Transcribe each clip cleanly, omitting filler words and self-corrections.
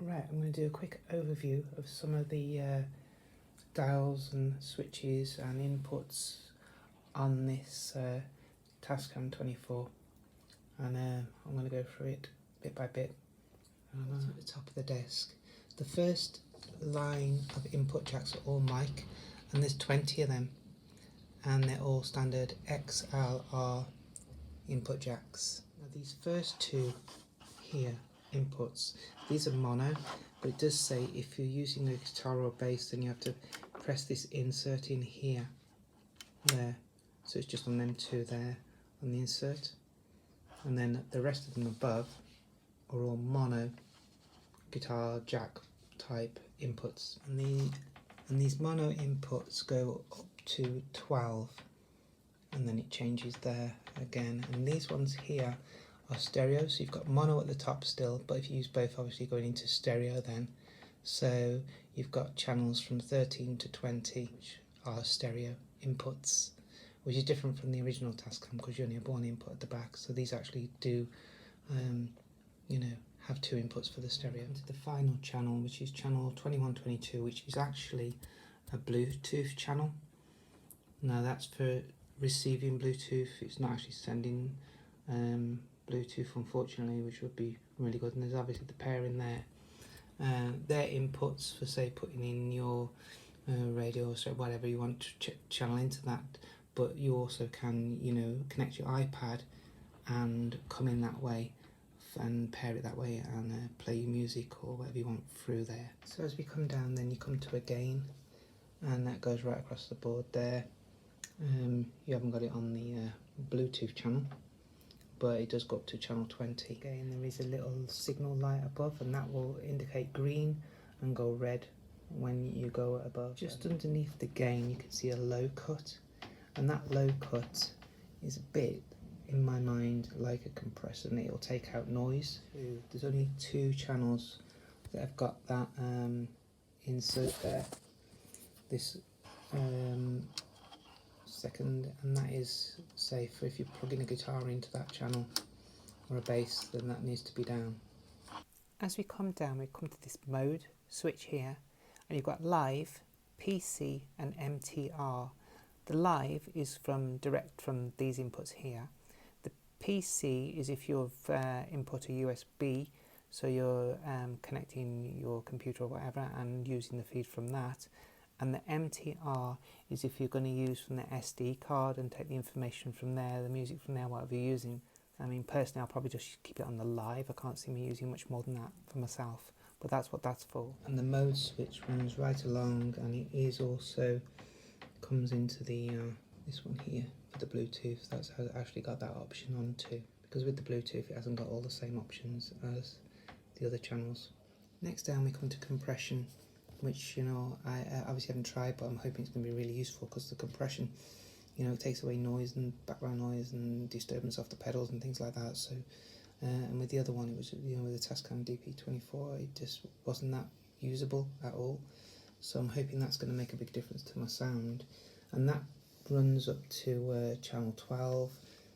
Right, I'm going to do a quick overview of some of the dials and switches and inputs on this tascam 24, and I'm going to go through it bit by bit. At the top of the desk, the first line of input jacks are all mic, and there's 20 of them, and they're all standard XLR input jacks. Now these first two here inputs, these are mono, but it does say if you're using a guitar or bass, then you have to press this insert in here, there, so it's just on them two there on the insert, and then the rest of them above are all mono guitar jack type inputs, and these mono inputs go up to 12, and then it changes there again. And these ones here are stereo, so you've got mono at the top still, but if you use both, obviously going into stereo then. So you've got channels from 13 to 20 which are stereo inputs, which is different from the original tascam because you only have one input at the back. So these actually do you know, have two inputs for the stereo. Into the final channel, which is channel 2122, which is actually a Bluetooth channel. Now that's for receiving Bluetooth, it's not actually sending Bluetooth, unfortunately, which would be really good. And there's obviously the pair in there. They're inputs for, say, putting in your radio or so whatever you want to channel into that, but you also can, you know, connect your iPad and come in that way and pair it that way and play your music or whatever you want through there. So as we come down, then you come to a gain, and that goes right across the board there. You haven't got it on the Bluetooth channel, but it does go up to channel 20. Again, there is a little signal light above, and that will indicate green and go red when you go above. Just underneath the gain you can see a low cut, and that low cut is a bit, in my mind, like a compressor, and it'll take out noise. There's only two channels that have got that insert there, this second, and that is, say, for if you plug in a guitar into that channel or a bass, then that needs to be down. As we come down, we come to this mode switch here, and you've got live, PC and MTR. The live is direct from these inputs here. The PC is if you've input a USB, so you're connecting your computer or whatever and using the feed from that. And the MTR is if you're going to use from the SD card and take the information from there, the music from there, whatever you're using. I mean, personally, I'll probably just keep it on the live. I can't see me using much more than that for myself, but that's what that's for. And the mode switch runs right along, and it is also comes into the this one here for the Bluetooth. That's how it actually got that option on too, because with the Bluetooth it hasn't got all the same options as the other channels. Next down we come to compression, which, you know, I obviously haven't tried, but I'm hoping it's going to be really useful, because the compression, you know, it takes away noise and background noise and disturbance off the pedals and things like that. So and with the other one, it was, you know, with the Tascam DP24, it just wasn't that usable at all. So I'm hoping that's going to make a big difference to my sound. And that runs up to channel 12,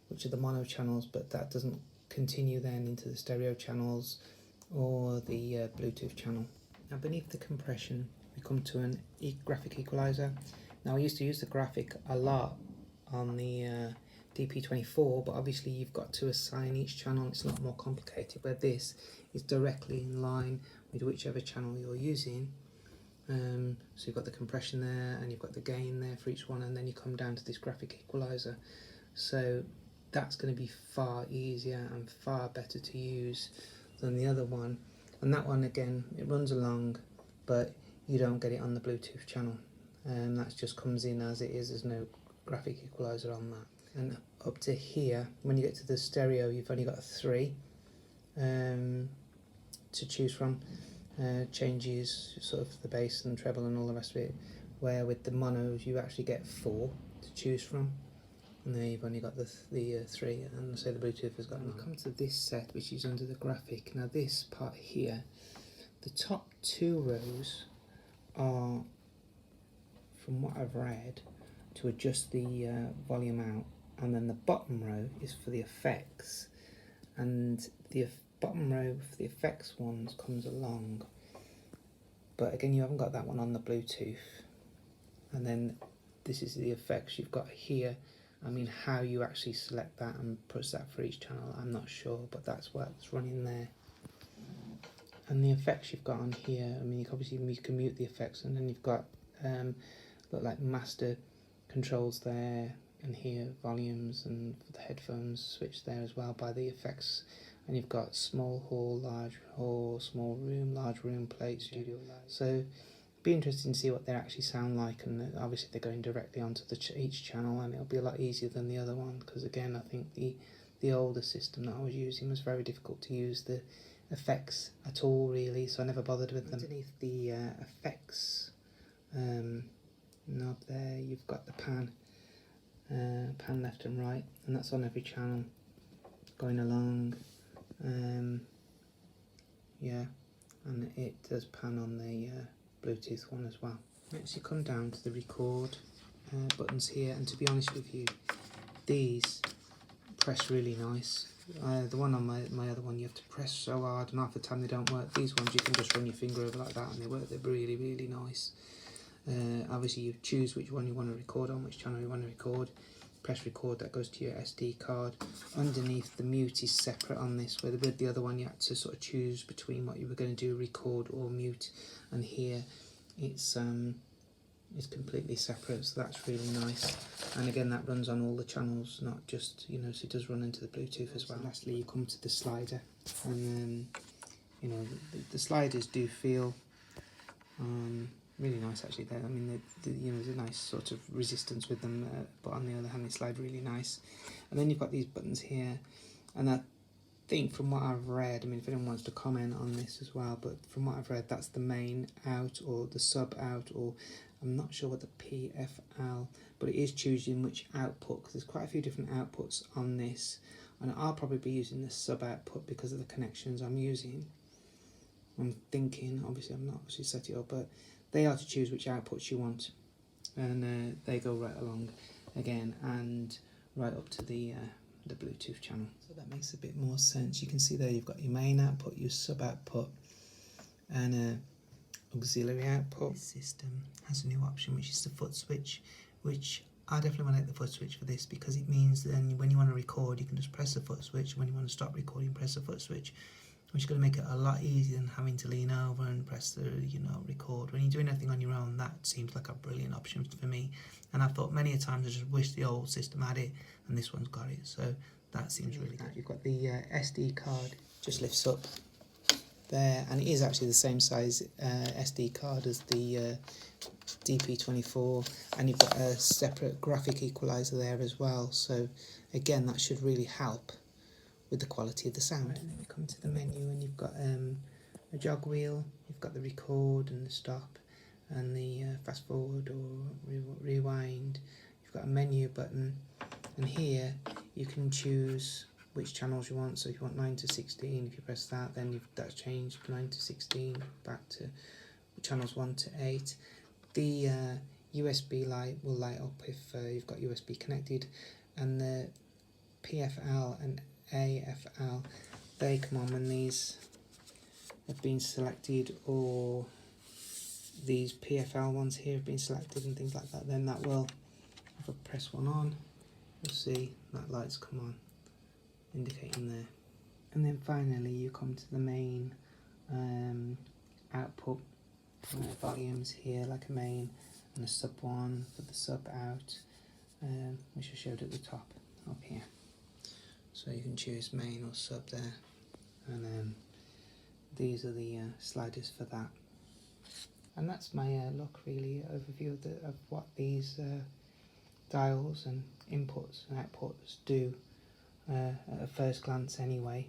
which are the mono channels, but that doesn't continue then into the stereo channels or the Bluetooth channel. Now beneath the compression we come to an graphic equalizer. Now I used to use the graphic a lot on the DP24, but obviously you've got to assign each channel. It's not more complicated, where this is directly in line with whichever channel you're using. So you've got the compression there, and you've got the gain there for each one, and then you come down to this graphic equalizer. So that's going to be far easier and far better to use than the other one. And that one, again, it runs along, but you don't get it on the Bluetooth channel, and that just comes in as it is. There's no graphic equalizer on that. And up to here, when you get to the stereo, you've only got 3 to choose from. Changes sort of the bass and treble and all the rest of it, where with the monos you actually get 4 to choose from, and then you've only got the 3, and so the Bluetooth has got 9. We come to this set, which is under the graphic. Now this part here, the top 2 rows are, from what I've read, to adjust the volume out, and then the bottom row is for the effects, and the bottom row for the effects ones comes along but again you haven't got that one on the Bluetooth. And then this is the effects you've got here. I mean, how you actually select that and push that for each channel, I'm not sure, but that's what's running there. And the effects you've got on here, I mean, you can mute the effects, and then you've got look like master controls there, and here volumes, and for the headphones switch there as well by the effects. And you've got small hall, large hall, small room, large room, plate, studio light. So it'd be interesting to see what they actually sound like, and obviously they're going directly onto each channel, and it'll be a lot easier than the other one, because again I think the older system that I was using was very difficult to use the effects at all really, so I never bothered with them. Underneath the effects knob there, you've got the pan left and right, and that's on every channel going along. Yeah, and it does pan on the Bluetooth one as well. Next you come down to the record buttons here, and to be honest with you, these press really nice. The one on my other one you have to press so hard, and half the time they don't work. These ones you can just run your finger over like that and they work. They're really, really nice. Obviously you choose which one you want to record on, which channel you want to record. Press record, that goes to your SD card. Underneath, the mute is separate on this, where with the other one you had to sort of choose between what you were going to do, record or mute, and here it's completely separate, so that's really nice. And again, that runs on all the channels, not just, you know, so it does run into the Bluetooth as well. Lastly, you come to the slider, and you know, the sliders do feel really nice actually. I mean, you know, there's a nice sort of resistance with them, but on the other hand, they slide really nice. And then you've got these buttons here, and I think from what I've read, I mean, if anyone wants to comment on this as well, but from what I've read, that's the main out or the sub out, or I'm not sure what the PFL, but it is choosing which output, because there's quite a few different outputs on this, and I'll probably be using the sub output because of the connections I'm using. I'm thinking, obviously I'm not actually set it up, but they are to choose which outputs you want, and they go right along again and right up to the Bluetooth channel. So that makes a bit more sense. You can see there you've got your main output, your sub output, and auxiliary output. This system has a new option, which is the foot switch, which I definitely want to hit the foot switch for this, because it means then when you want to record, you can just press the foot switch. When you want to stop recording, press the foot switch, which is going to make it a lot easier than having to lean over and press the, you know, record. When you're doing anything on your own, that seems like a brilliant option for me. And I've thought many a times I just wish the old system had it, and this one's got it. So that seems really good. You've got the SD card, just lifts up there, and it is actually the same size SD card as the DP24, and you've got a separate graphic equalizer there as well. So again, that should really help with the quality of the sound. Right, and then we come to the menu, and you've got a jog wheel, you've got the record and the stop, and the fast forward or rewind. You've got a menu button, and here you can choose which channels you want. So if you want 9 to 16, if you press that, then that's changed 9 to 16 back to channels 1 to 8. The USB light will light up if you've got USB connected, and the PFL and AFL, they come on when these have been selected, or these PFL ones here have been selected and things like that. Then that will, if I press one on, you'll see that light's come on, indicating there. And then finally you come to the main output volumes here, like a main and a sub one for the sub out, which I showed at the top up here. So you can choose main or sub there, and these are the sliders for that. And that's my look, really, overview of what these dials and inputs and outputs do at a first glance anyway.